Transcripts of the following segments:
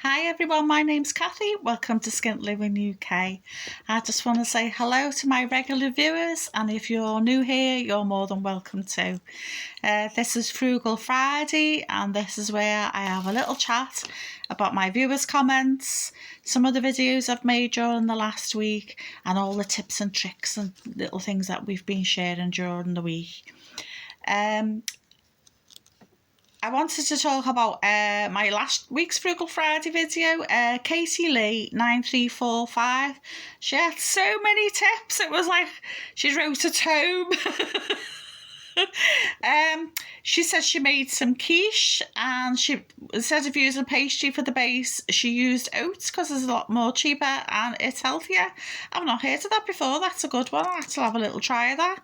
Hi everyone, my name's Cathy. Welcome to Skint Living UK. I just want to say hello to my regular viewers, and if you're new here, you're more than welcome too. This is Frugal Friday, and this is where I have a little chat about my viewers' comments, some of the videos I've made during the last week, and all the tips and tricks and little things that we've been sharing during the week. I wanted to talk about my last week's Frugal Friday video. CATHY Lee 9345. She had so many tips. It was like she wrote a tome. She said she made some quiche, and she, instead of using pastry for the base, she used oats because it's a lot more cheaper and it's healthier. I've not heard of that before. That's a good one. I'll have to have a little try of that.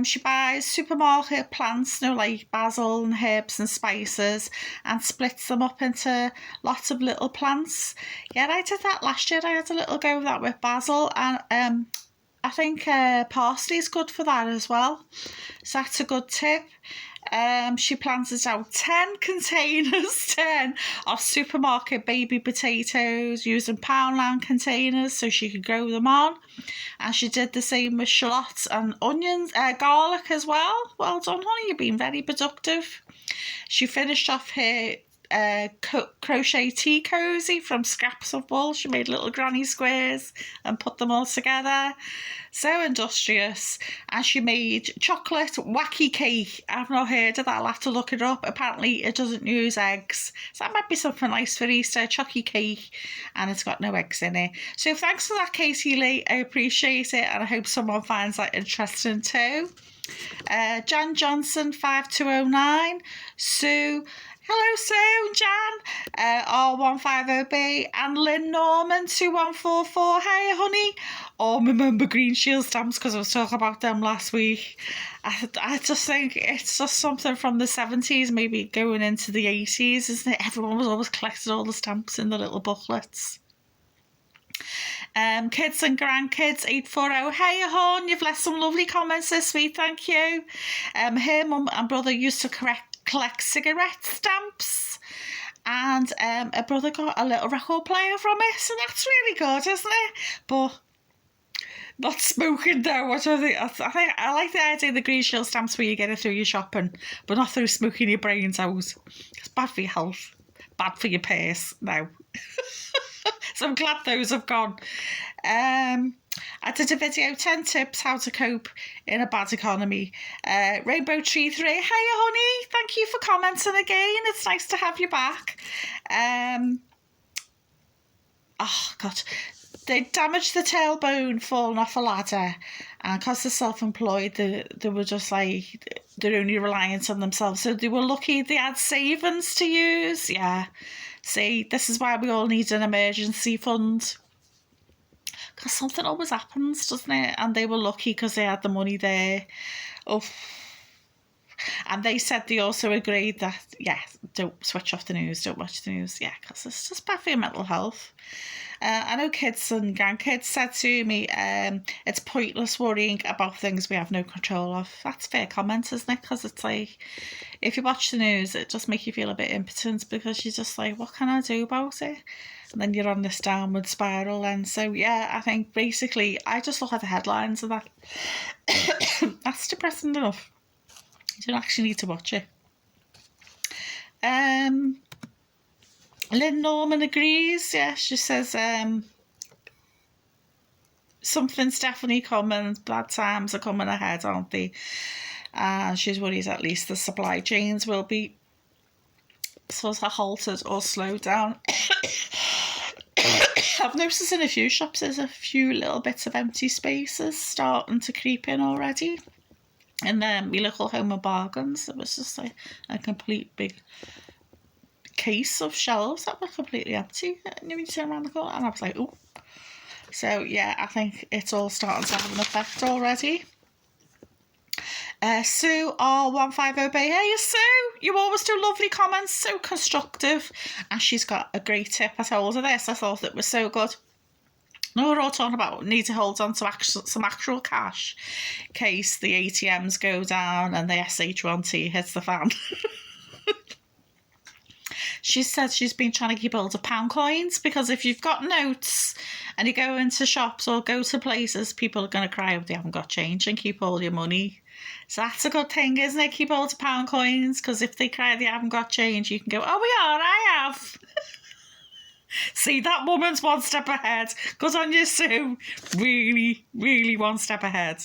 She buys supermarket plants, like basil and herbs and spices, and splits them up into lots of little plants. Yeah, I did that last year. I had a little go of that with basil, and I think parsley is good for that as well. So that's a good tip. She planted out 10 containers, 10 of supermarket baby potatoes using Poundland containers so she could grow them on. And she did the same with shallots and onions, garlic as well. Well done, honey, you've been very productive. She finished off her crochet tea cozy from scraps of wool. She made little granny squares and put them all together. So industrious. And she made chocolate wacky cake. I've not heard of that. I'll have to look it up. Apparently it doesn't use eggs, so that might be something nice for Easter. Chocky cake, and it's got no eggs in it. So thanks for that, CATHY Lee. I appreciate it, and I hope someone finds that interesting too. Jan Johnson 5209. Sue. Hello, Sue, Jan, R150B, and Lynn Norman 2144. Hey, honey. Oh, remember Green Shield stamps, because I was talking about them last week. I just think it's just something from the 70s, maybe going into the 80s, isn't it? Everyone was always collecting all the stamps in the little booklets. Kids and grandkids 840. Hey, hon, you've left some lovely comments this week. Thank you. Her mum and brother used to collect cigarette stamps, and her brother got a little record player from it, so that's really good, isn't it? But not smoking though. What do I think? I like the idea of the Green Shield stamps where you get it through your shopping, but not through smoking your brains out. It's bad for your health, bad for your purse now. So I'm glad those have gone. I did a video, 10 tips how to cope in a bad economy. Rainbow Tree 3, hiya honey, thank you for commenting again. It's nice to have you back. Oh God, they damaged the tailbone falling off a ladder, and because they're self-employed, they were just like, they're only reliant on themselves. So they were lucky they had savings to use. Yeah, see, this is why we all need an emergency fund. Because something always happens, doesn't it? And they were lucky because they had the money there. Oh. And they said they also agreed that, yeah, don't switch off the news, don't watch the news. Yeah, because it's just bad for your mental health. I know kids and grandkids said to me, it's pointless worrying about things we have no control of. That's fair comment, isn't it? Because it's like, if you watch the news, it just makes you feel a bit impotent, because you're just like, what can I do about it? And then you're on this downward spiral. And so, yeah, I think basically I just look at the headlines and that that's depressing enough. You don't actually need to watch it. Lynn Norman agrees. Yeah, she says something's definitely coming. Bad times are coming ahead, aren't they? And she's worried at least the supply chains will be sort of halted or slowed down. I've noticed in a few shops there's a few little bits of empty spaces starting to creep in already. And then my local Home of Bargains, it was just like a complete big case of shelves that were completely empty. And you turn around the corner and I was like, oh. So yeah, I think it's all starting to have an effect already. Sue R150B. Hey Sue, you always do lovely comments, so constructive. And she's got a great tip. I told her this, I thought it was so good. No, we're all talking about need to hold on to some actual cash in case the ATMs go down and the SH1T hits the fan. She said she's been trying to keep hold of pound coins, because if you've got notes and you go into shops or go to places, people are going to cry if they haven't got change and keep all your money. So that's a good thing, isn't it? Keep hold of pound coins, because if they cry they haven't got change, you can go, oh, I have. See, that woman's one step ahead. Good on you, Sue. Really, really one step ahead.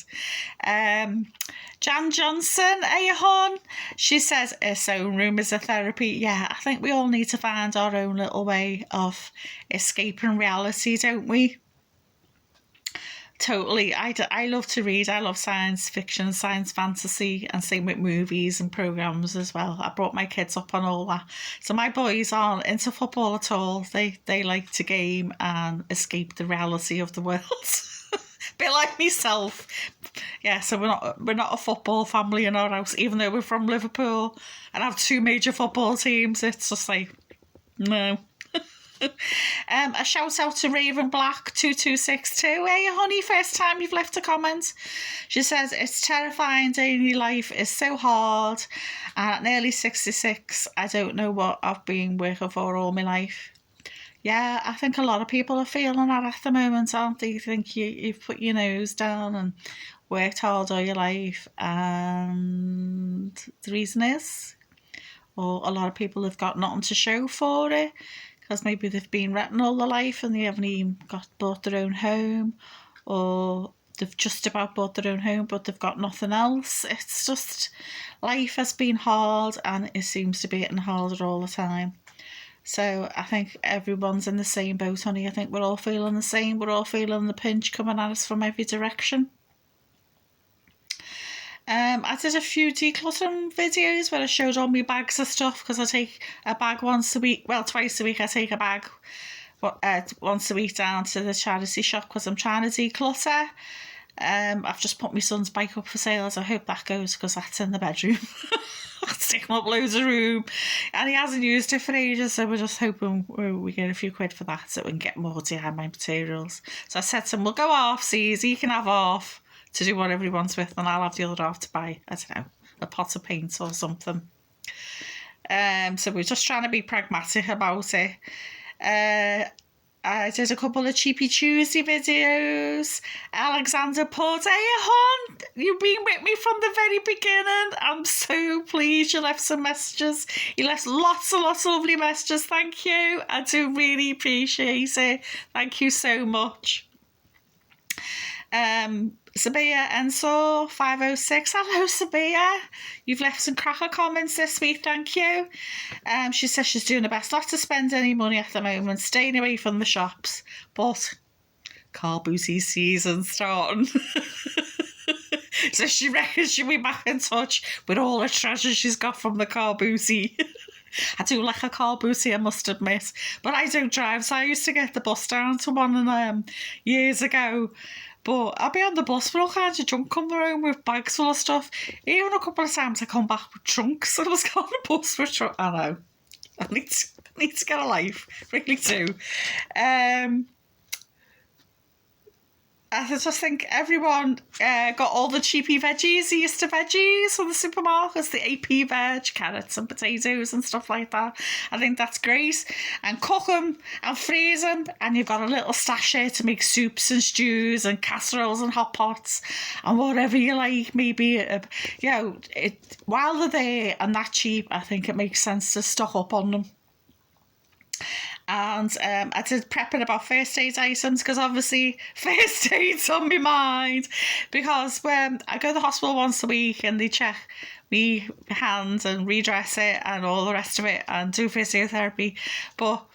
Jan Johnson, hey hon. She says her sewing room is a therapy. Yeah, I think we all need to find our own little way of escaping reality, don't we? Totally. I love to read. I love science fiction, science fantasy, and same with movies and programmes as well. I brought my kids up on all that. So my boys aren't into football at all. They like to game and escape the reality of the world. Bit like myself. Yeah, so we're not a football family in our house, even though we're from Liverpool and have two major football teams. It's just like, no. A shout out to Raven Black 2262. Hey honey, first time you've left a comment. She says, it's terrifying, daily life is so hard, and at nearly 66 I don't know what I've been working for all my life. Yeah, I think a lot of people are feeling that at the moment, aren't they? You think you've put your nose down and worked hard all your life, and the reason is, or a lot of people have got nothing to show for it, because maybe they've been renting all their life and they haven't even bought their own home, or they've just about bought their own home but they've got nothing else. It's just, life has been hard and it seems to be getting harder all the time. So I think everyone's in the same boat, honey. I think we're all feeling the same. We're all feeling the pinch coming at us from every direction. I did a few decluttering videos where I showed all my bags of stuff, because I take a bag once a week. Well, twice a week I take a bag once a week down to the charity shop because I'm trying to declutter. I've just put my son's bike up for sale, so I hope that goes, because that's in the bedroom. It's taking up loads of room and he hasn't used it for ages, so we're just hoping we get a few quid for that so we can get more DIY materials. So I said to him, we'll go half seas, he can have half to do whatever he wants with, and I'll have the other half to buy, I don't know, a pot of paint or something. So we're just trying to be pragmatic about it. I did a couple of Cheapy Tuesday videos. Alexander Port, hey hon, you've been with me from the very beginning. I'm so pleased you left some messages. You left lots and lots of lovely messages. Thank you. I do really appreciate it. Thank you so much. Sabia Ensor 506. Hello Sabia. You've left some cracker comments this week, thank you. She says she's doing her best not to spend any money at the moment, staying away from the shops, but car booty season starting. So she reckons she'll be back in touch with all the treasure she's got from the car booty. I do like a car booty, I must admit, but I don't drive, so I used to get the bus down to one years ago. But I'll be on the bus with all kinds of junk coming home with bags full of stuff. Even a couple of times I come back with trunks. I was on the bus with trunks. I know. I need to get a life. Really do. I just think everyone got all the cheapy veggies, the Easter veggies from the supermarkets, the AP veg, carrots and potatoes and stuff like that. I think that's great. And cook them and freeze them, and you've got a little stash here to make soups and stews and casseroles and hot pots and whatever you like. Maybe, while they're there and that cheap, I think it makes sense to stock up on them. And I did prepping about first aid items, because obviously first aid's on my mind, because when I go to the hospital once a week and they check me hands and redress it and all the rest of it and do physiotherapy. But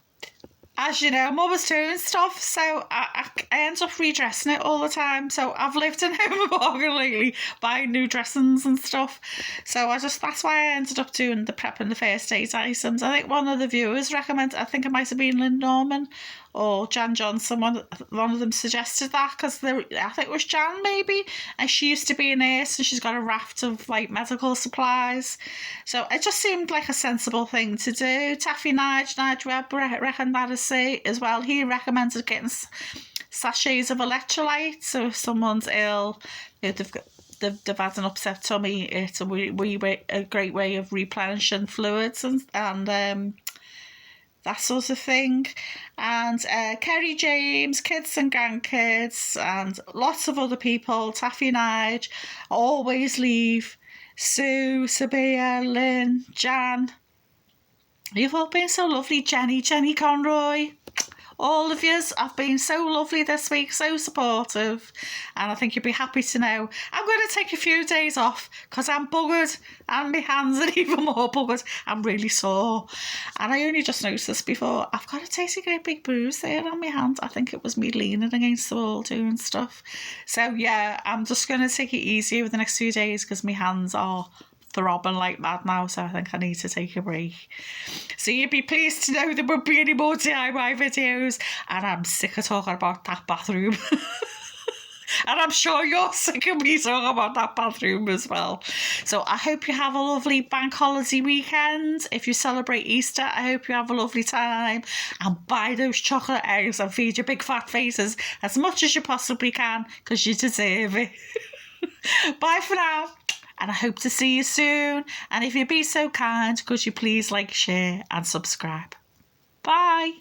as you know, I'm always doing stuff, so I end up redressing it all the time. So I've lived in home and bargain lately, buying new dressings and stuff. So that's why I ended up doing the prep and the first aid items. I think one of the viewers recommended, I think it might have been Lynn Norman or Jan Johnson, one of them suggested that, because I think it was Jan maybe, and she used to be a nurse and she's got a raft of like medical supplies. So it just seemed like a sensible thing to do. Taffy Nige Webb reckoned that as well. He recommended getting sachets of electrolytes, so if someone's ill, they've had an upset tummy, it's a great way of replenishing fluids and that sort of thing. And Kerry James, kids and grandkids, and lots of other people, Taffy and I, Always Leave, Sue, Sabia, Lynn, Jan. You've all been so lovely. Jenny Conroy. All of yous have been so lovely this week, so supportive, and I think you'll be happy to know I'm going to take a few days off because I'm buggered and my hands are even more buggered. I'm really sore, and I only just noticed this before. I've got a tasty great big bruise there on my hand. I think it was me leaning against the wall doing stuff. So yeah, I'm just going to take it easy over the next few days because my hands are throbbing like mad now, so I think I need to take a break. So you'd be pleased to know there won't be any more DIY videos, and I'm sick of talking about that bathroom. And I'm sure you're sick of me talking about that bathroom as well. So I hope you have a lovely bank holiday weekend. If you celebrate Easter, I hope you have a lovely time, and buy those chocolate eggs and feed your big fat faces as much as you possibly can because you deserve it. Bye for now. And I hope to see you soon. And if you be so kind, could you please like, share and subscribe. Bye.